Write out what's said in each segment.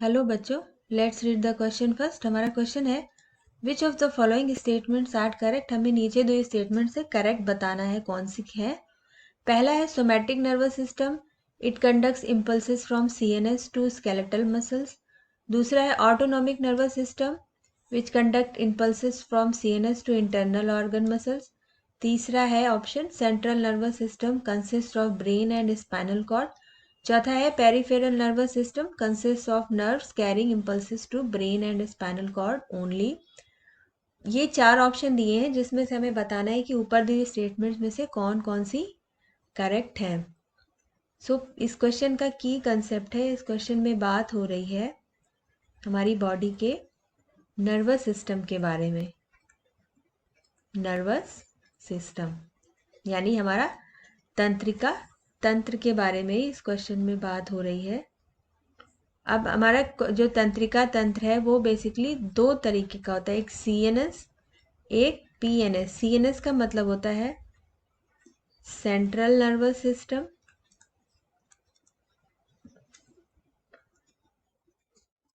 Hello बच्चों, let's read the question first. हमारा question है which of the following statements are correct. हमें नीचे दो स्टेटमेंट से करेक्ट बताना है कौन सी है। पहला है somatic nervous system, it conducts impulses from CNS to skeletal muscles. दूसरा है autonomic nervous system which conduct impulses from CNS to internal organ muscles. तीसरा है option central nervous system consist of brain and spinal cord. चौथा है peripheral nervous system consist of nerves carrying impulses to brain and spinal cord only. ये चार option दिए हैं जिसमें से हमें बताना है कि ऊपर दिए स्टेटमेंट्स में से कौन कौन सी करेक्ट है। इस क्वेश्चन का की कंसेप्ट है, इस क्वेश्चन में बात हो रही है हमारी बॉडी के नर्वस सिस्टम के बारे में। नर्वस सिस्टम यानी हमारा तंत्रिका तंत्र के बारे में इस क्वेश्चन में बात हो रही है। अब हमारा जो तंत्रिका तंत्र है वो बेसिकली दो तरीके का होता है, एक सीएनएस एक पीएनएस। सीएनएस का मतलब होता है सेंट्रल नर्वस सिस्टम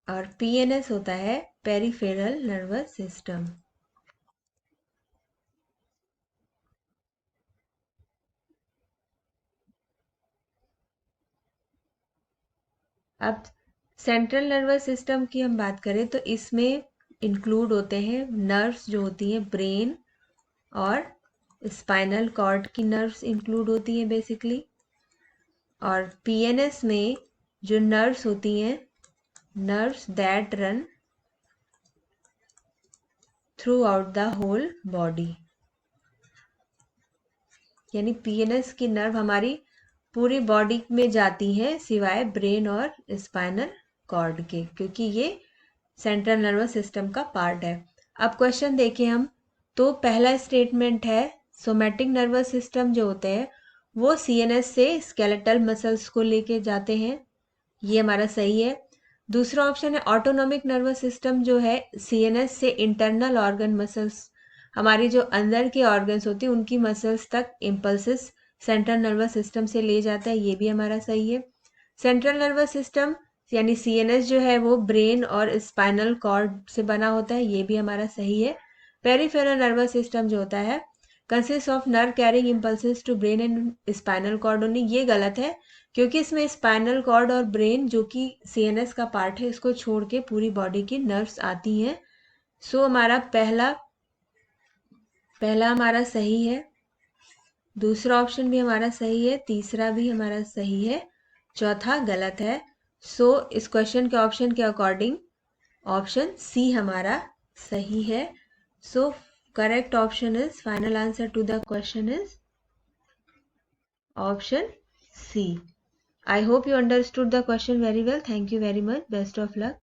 और पीएनएस होता है पेरिफेरल नर्वस सिस्टम। अब सेंट्रल नर्वस सिस्टम की हम बात करें तो इसमें इंक्लूड होते हैं नर्व्स जो होती हैं ब्रेन और स्पाइनल कॉर्ड की नर्व्स इंक्लूड होती हैं बेसिकली। और पीएनएस में जो नर्व्स होती हैं, nerves that run throughout the whole body, यानी पीएनएस की नर्व हमारी पूरी बॉडी में जाती हैं सिवाय ब्रेन और स्पाइनल कॉर्ड के, क्योंकि ये सेंट्रल नर्वस सिस्टम का पार्ट है। अब क्वेश्चन देखें हम तो पहला स्टेटमेंट है सोमैटिक नर्वस सिस्टम जो होते हैं वो सीएनएस से स्केलेटल मसल्स को लेके जाते हैं, ये हमारा सही है। दूसरा ऑप्शन है ऑटोनॉमिक नर्वस सिस्टम जो है सीएनएस से इंटरनल ऑर्गन मसल्स, हमारी जो अंदर के ऑर्गन्स होती हैं उनकी मसल्स तक इम्पल्सेस सेंट्रल नर्वस सिस्टम से ले जाता है, ये भी हमारा सही है। सेंट्रल नर्वस सिस्टम यानी सीएनएस जो है वो ब्रेन और स्पाइनल कॉर्ड से बना होता है, ये भी हमारा सही है। पेरिफेरल नर्वस सिस्टम जो होता है consist of nerve carrying impulses to brain and spinal cord only, ये गलत है क्योंकि इसमें स्पाइनल कॉर्ड और ब्रेन जो कि सीएनएस का पार्ट है इसको छोड़ के पूरी बॉडी की नर्व्स आती हैं। हमारा पहला हमारा सही है, दूसरा ऑप्शन भी हमारा सही है, तीसरा भी हमारा सही है, चौथा गलत है। इस क्वेश्चन के ऑप्शन के अकॉर्डिंग ऑप्शन सी हमारा सही है। Correct option is, final answer to the question is option C. I hope you understood the question very well. Thank you very much. Best of luck.